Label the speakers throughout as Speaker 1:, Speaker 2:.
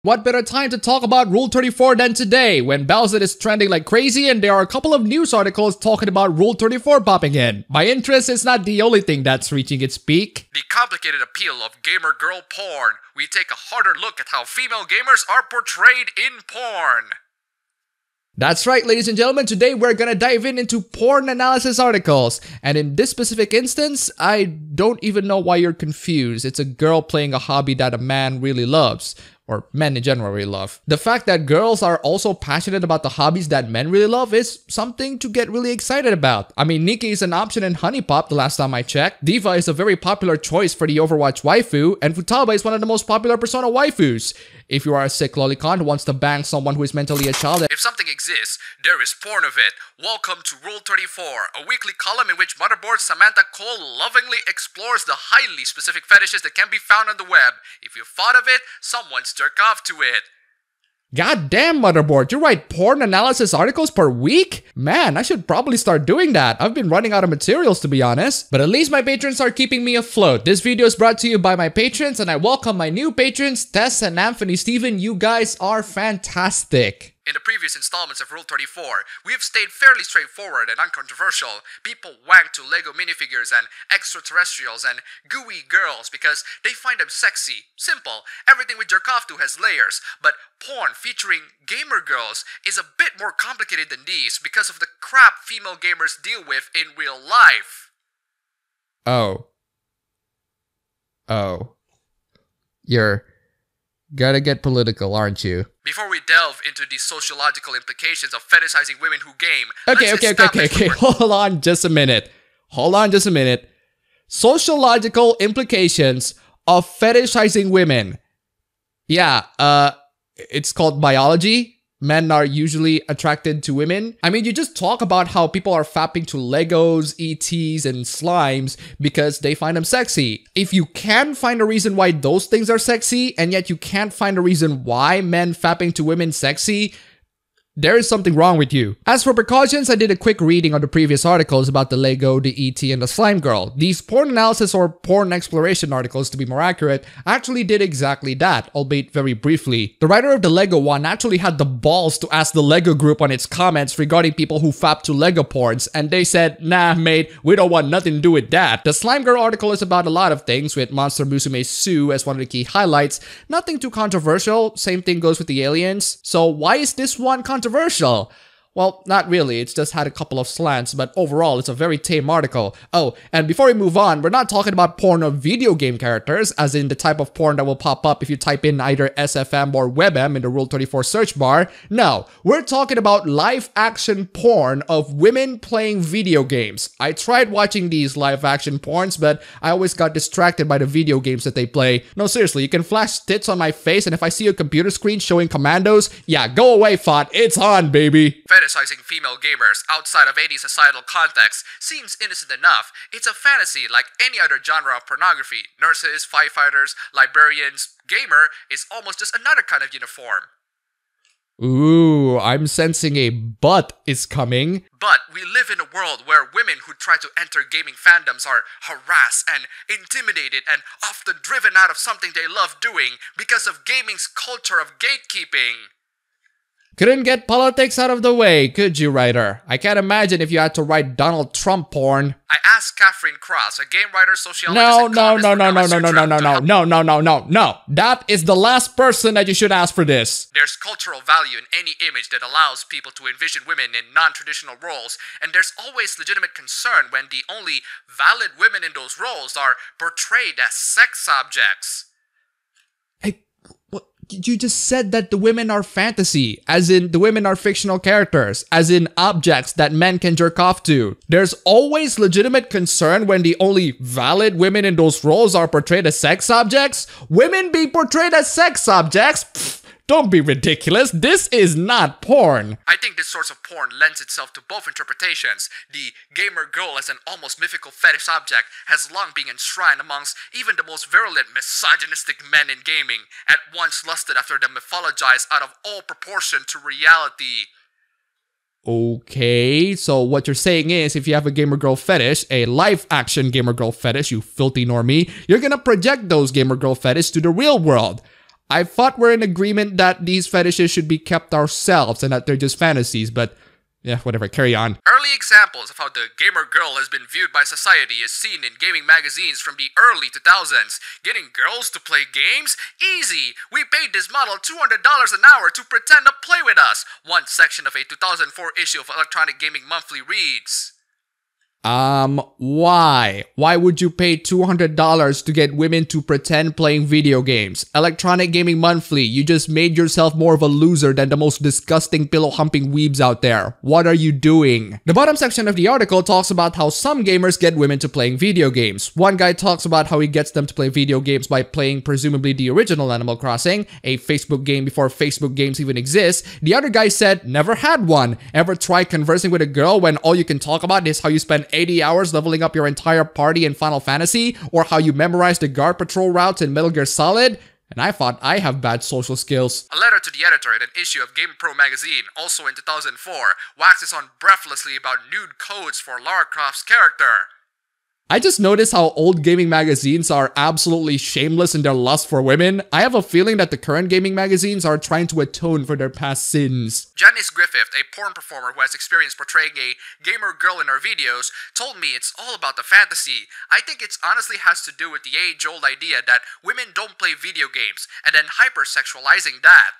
Speaker 1: What better time to talk about Rule 34 than today, when Bowsette is trending like crazy and there are a couple of news articles talking about Rule 34 popping in. My interest is not the only thing that's reaching its peak.
Speaker 2: The complicated appeal of gamer girl porn. We take a harder look at how female gamers are portrayed in porn.
Speaker 1: That's right, ladies and gentlemen, today we're gonna dive into porn analysis articles. And in this specific instance, I don't even know why you're confused. It's a girl playing a hobby that a man really loves. Or men in general really love. The fact that girls are also passionate about the hobbies that men really love is something to get really excited about. I mean, Nikki is an option in Honey Pop the last time I checked. Diva is a very popular choice for the Overwatch waifu, and Futaba is one of the most popular Persona waifus. If you are a sick lolicon who wants to bang someone who is mentally a child,
Speaker 2: if something exists, there is porn of it. Welcome to Rule 34, a weekly column in which Motherboard Samantha Cole lovingly explores the highly specific fetishes that can be found on the web. If you've thought of it, someone's jerk off to it.
Speaker 1: God damn, Motherboard, you write porn analysis articles per week? Man, I should probably start doing that. I've been running out of materials, to be honest. But at least my patrons are keeping me afloat. This video is brought to you by my patrons, and I welcome my new patrons, Tess and Anthony Steven. You guys are fantastic.
Speaker 2: In the previous installments of Rule 34, we have stayed fairly straightforward and uncontroversial. People wank to Lego minifigures and extraterrestrials and gooey girls because they find them sexy. Simple. Everything we jerk off to has layers. But porn featuring gamer girls is a bit more complicated than these because of the crap female gamers deal with in real life.
Speaker 1: Oh. You're gotta get political, aren't you?
Speaker 2: Before we delve into the sociological implications of fetishizing women who game,
Speaker 1: Okay. Hold on just a minute. Sociological implications of fetishizing women. Yeah, it's called biology. Men are usually attracted to women. I mean, you just talk about how people are fapping to Legos, ETs, and slimes because they find them sexy. If you can find a reason why those things are sexy, and yet you can't find a reason why men fapping to women sexy, there is something wrong with you. As for precautions, I did a quick reading on the previous articles about the Lego, the ET, and the slime girl. These porn analysis or porn exploration articles, to be more accurate, actually did exactly that, albeit very briefly. The writer of the Lego one actually had the balls to ask the Lego group on its comments regarding people who fap to Lego porns, and they said, nah mate, we don't want nothing to do with that. The slime girl article is about a lot of things, with Monster Musume Sue as one of the key highlights. Nothing too controversial, same thing goes with the aliens. So why is this one controversial? Well, not really, it's just had a couple of slants, but overall it's a very tame article. Oh, and before we move on, we're not talking about porn of video game characters, as in the type of porn that will pop up if you type in either SFM or WebM in the Rule 34 search bar. No, we're talking about live action porn of women playing video games. I tried watching these live action porns, but I always got distracted by the video games that they play. No, seriously, you can flash tits on my face, and if I see a computer screen showing commandos, yeah, go away, Fot, it's on, baby.
Speaker 2: Fetishizing female gamers outside of any societal context seems innocent enough. It's a fantasy like any other genre of pornography. Nurses, firefighters, librarians. Gamer is almost just another kind of uniform.
Speaker 1: Ooh, I'm sensing a but is coming.
Speaker 2: But we live in a world where women who try to enter gaming fandoms are harassed and intimidated and often driven out of something they love doing because of gaming's culture of gatekeeping.
Speaker 1: Couldn't get politics out of the way, could you, writer? I can't imagine if you had to write Donald Trump porn.
Speaker 2: I asked Catherine Cross, a game writer, sociologist, and
Speaker 1: No.
Speaker 2: columnist
Speaker 1: That is the last person that you should ask for this.
Speaker 2: There's cultural value in any image that allows people to envision women in non-traditional roles, and there's always legitimate concern when the only valid women in those roles are portrayed as sex objects.
Speaker 1: You just said that the women are fantasy, as in the women are fictional characters, as in objects that men can jerk off to. There's always legitimate concern when the only valid women in those roles are portrayed as sex objects? Women being portrayed as sex objects? Pfft, don't be ridiculous, this is not porn.
Speaker 2: I think this source of porn lends itself to both interpretations. The gamer girl as an almost mythical fetish object has long been enshrined amongst even the most virulent misogynistic men in gaming, at once lusted after the mythologized out of all proportion to reality.
Speaker 1: Okay, so what you're saying is if you have a gamer girl fetish, a live action gamer girl fetish, you filthy normie, you're gonna project those gamer girl fetish to the real world. I thought we're in agreement that these fetishes should be kept ourselves and that they're just fantasies, but yeah, whatever, carry on.
Speaker 2: Early examples of how the gamer girl has been viewed by society is seen in gaming magazines from the early 2000s. Getting girls to play games? Easy! We paid this model $200 an hour to pretend to play with us. One section of a 2004 issue of Electronic Gaming Monthly reads,
Speaker 1: why? Why would you pay $200 to get women to pretend playing video games? Electronic Gaming Monthly, you just made yourself more of a loser than the most disgusting pillow-humping weebs out there. What are you doing? The bottom section of the article talks about how some gamers get women to playing video games. One guy talks about how he gets them to play video games by playing presumably the original Animal Crossing, a Facebook game before Facebook games even exist. The other guy said, never had one. Ever try conversing with a girl when all you can talk about is how you spend 80 hours leveling up your entire party in Final Fantasy, or how you memorize the guard patrol routes in Metal Gear Solid? And I thought I have bad social skills.
Speaker 2: A letter to the editor in an issue of Game Pro magazine, also in 2004, waxes on breathlessly about nude codes for Lara Croft's character.
Speaker 1: I just noticed how old gaming magazines are absolutely shameless in their lust for women. I have a feeling that the current gaming magazines are trying to atone for their past sins.
Speaker 2: Janice Griffith, a porn performer who has experience portraying a gamer girl in her videos, told me it's all about the fantasy. I think it honestly has to do with the age-old idea that women don't play video games, and then hypersexualizing that.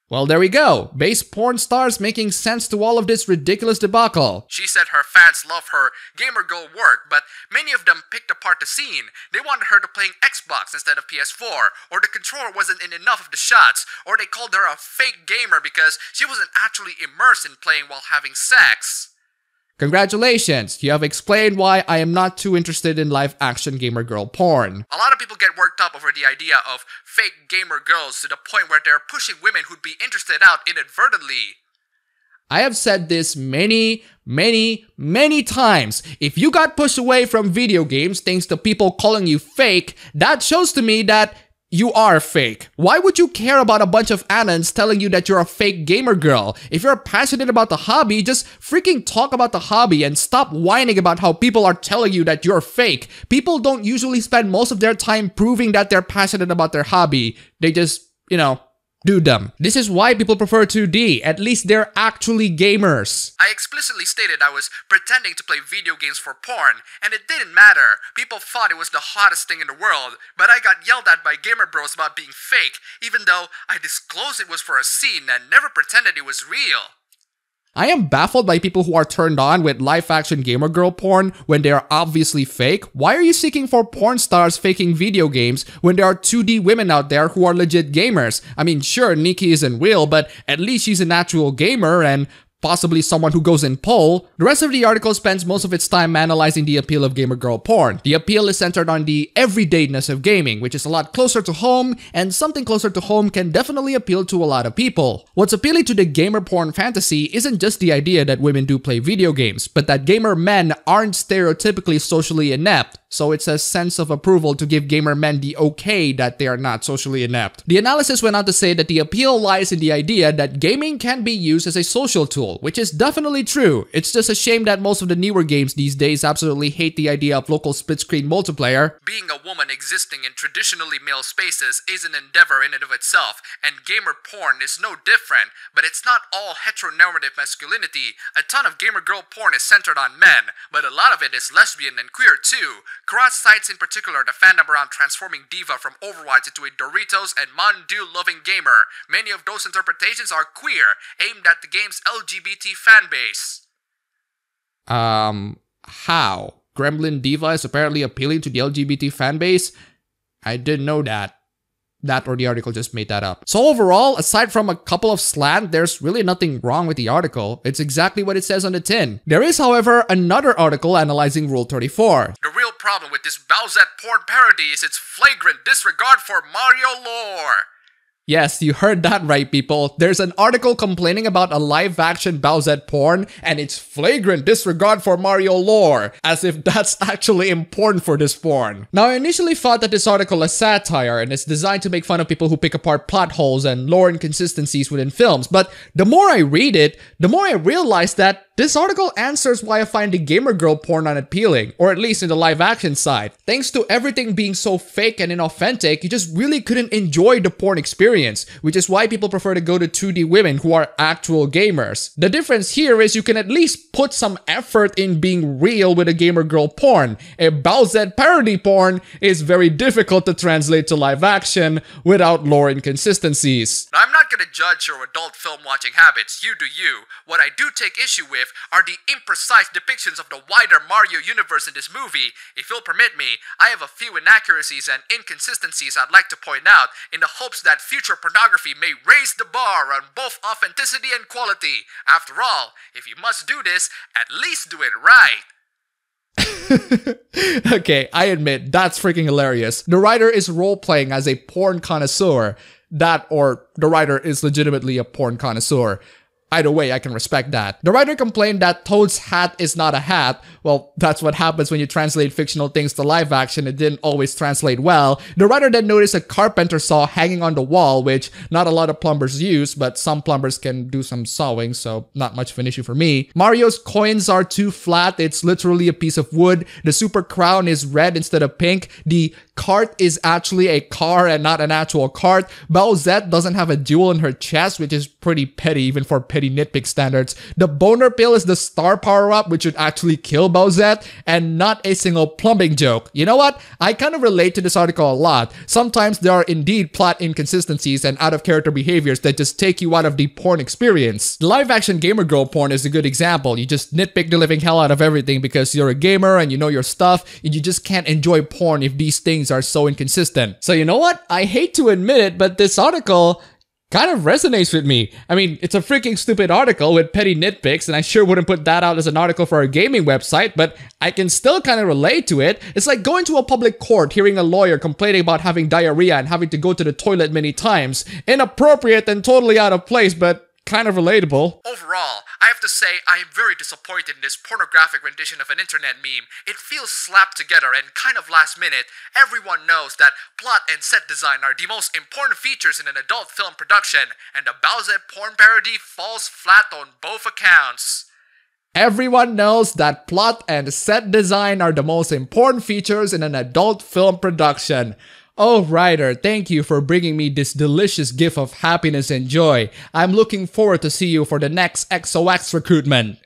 Speaker 1: Well, there we go. Base porn stars making sense to all of this ridiculous debacle.
Speaker 2: She said her fans love her gamer girl work, but many of them picked apart the scene. They wanted her to playing Xbox instead of PS4, or the controller wasn't in enough of the shots, or they called her a fake gamer because she wasn't actually immersed in playing while having sex.
Speaker 1: Congratulations, you have explained why I am not too interested in live-action gamer girl porn.
Speaker 2: A lot of people get worked up over the idea of fake gamer girls to the point where they're pushing women who'd be interested out inadvertently.
Speaker 1: I have said this many times. If you got pushed away from video games thanks to people calling you fake, that shows to me that you are fake. Why would you care about a bunch of anons telling you that you're a fake gamer girl? If you're passionate about the hobby, just freaking talk about the hobby and stop whining about how people are telling you that you're fake. People don't usually spend most of their time proving that they're passionate about their hobby. They just, do them. This is why people prefer 2D. At least they're actually gamers.
Speaker 2: I explicitly stated I was pretending to play video games for porn, and it didn't matter. People thought it was the hottest thing in the world, but I got yelled at by gamer bros about being fake, even though I disclosed it was for a scene and never pretended it was real.
Speaker 1: I am baffled by people who are turned on with live-action gamer girl porn when they are obviously fake. Why are you seeking for porn stars faking video games when there are 2D women out there who are legit gamers? I mean, sure, Nikki isn't real, but at least she's an actual gamer and possibly someone who goes in pole. The rest of the article spends most of its time analyzing the appeal of gamer girl porn. The appeal is centered on the everydayness of gaming, which is a lot closer to home, and something closer to home can definitely appeal to a lot of people. What's appealing to the gamer porn fantasy isn't just the idea that women do play video games, but that gamer men aren't stereotypically socially inept. So it's a sense of approval to give gamer men the okay that they are not socially inept. The analysis went on to say that the appeal lies in the idea that gaming can be used as a social tool, which is definitely true. It's just a shame that most of the newer games these days absolutely hate the idea of local split-screen multiplayer.
Speaker 2: Being a woman existing in traditionally male spaces is an endeavor in and of itself, and gamer porn is no different, but it's not all heteronormative masculinity. A ton of gamer girl porn is centered on men, but a lot of it is lesbian and queer too. Karate cites in particular the fandom around transforming D.Va from Overwatch into a Doritos and Mountain Dew-loving gamer. Many of those interpretations are queer, aimed at the game's LGBT fanbase.
Speaker 1: How? Gremlin D.Va is apparently appealing to the LGBT fanbase? I didn't know that. That or the article just made that up. So overall, aside from a couple of slant, there's really nothing wrong with the article. It's exactly what it says on the tin. There is, however, another article analyzing Rule 34.
Speaker 2: The real problem with this Bowsette porn parody is its flagrant disregard for Mario lore.
Speaker 1: Yes, you heard that right, people. There's an article complaining about a live-action Bowsette porn, and it's flagrant disregard for Mario lore, as if that's actually important for this porn. Now, I initially thought that this article is satire, and it's designed to make fun of people who pick apart plot holes and lore inconsistencies within films, but the more I read it, the more I realize that This article answers why I find the gamer girl porn unappealing, or at least in the live action side. Thanks to everything being so fake and inauthentic, you just really couldn't enjoy the porn experience, which is why people prefer to go to 2D women who are actual gamers. The difference here is you can at least put some effort in being real with a gamer girl porn. A Bowsette parody porn is very difficult to translate to live action without lore inconsistencies.
Speaker 2: Now, I'm not gonna judge your adult film watching habits, you do you. What I do take issue with are the imprecise depictions of the wider Mario universe in this movie. If you'll permit me, I have a few inaccuracies and inconsistencies I'd like to point out in the hopes that future pornography may raise the bar on both authenticity and quality. After all, if you must do this, at least do it right.
Speaker 1: Okay, I admit, that's freaking hilarious. The writer is role-playing as a porn connoisseur. That, or the writer is legitimately a porn connoisseur. Either way, I can respect that. The writer complained that Toad's hat is not a hat. Well, that's what happens when you translate fictional things to live action. It didn't always translate well. The writer then noticed a carpenter saw hanging on the wall, which not a lot of plumbers use, but some plumbers can do some sawing, so not much of an issue for me. Mario's coins are too flat. It's literally a piece of wood. The super crown is red instead of pink. The cart is actually a car and not an actual cart. Bowsette doesn't have a jewel in her chest, which is pretty petty even for petty nitpick standards. The boner pill is the star power-up, which would actually kill Bowsette, and not a single plumbing joke. You know what? I kind of relate to this article a lot. Sometimes there are indeed plot inconsistencies and out-of-character behaviors that just take you out of the porn experience. The live-action gamer girl porn is a good example. You just nitpick the living hell out of everything because you're a gamer and you know your stuff, and you just can't enjoy porn if these things are so inconsistent. So you know what? I hate to admit it, but this article kind of resonates with me. I mean, it's a freaking stupid article with petty nitpicks, and I sure wouldn't put that out as an article for a gaming website, but I can still kind of relate to it. It's like going to a public court, hearing a lawyer complaining about having diarrhea and having to go to the toilet many times. Inappropriate and totally out of place, but kind of relatable.
Speaker 2: Overall, I have to say I am very disappointed in this pornographic rendition of an internet meme. It feels slapped together and kind of last minute. Everyone knows that plot and set design are the most important features in an adult film production, and the Bowsette porn parody falls flat on both accounts.
Speaker 1: Everyone knows that plot and set design are the most important features in an adult film production. Oh, writer, thank you for bringing me this delicious gift of happiness and joy. I'm looking forward to see you for the next XOX recruitment.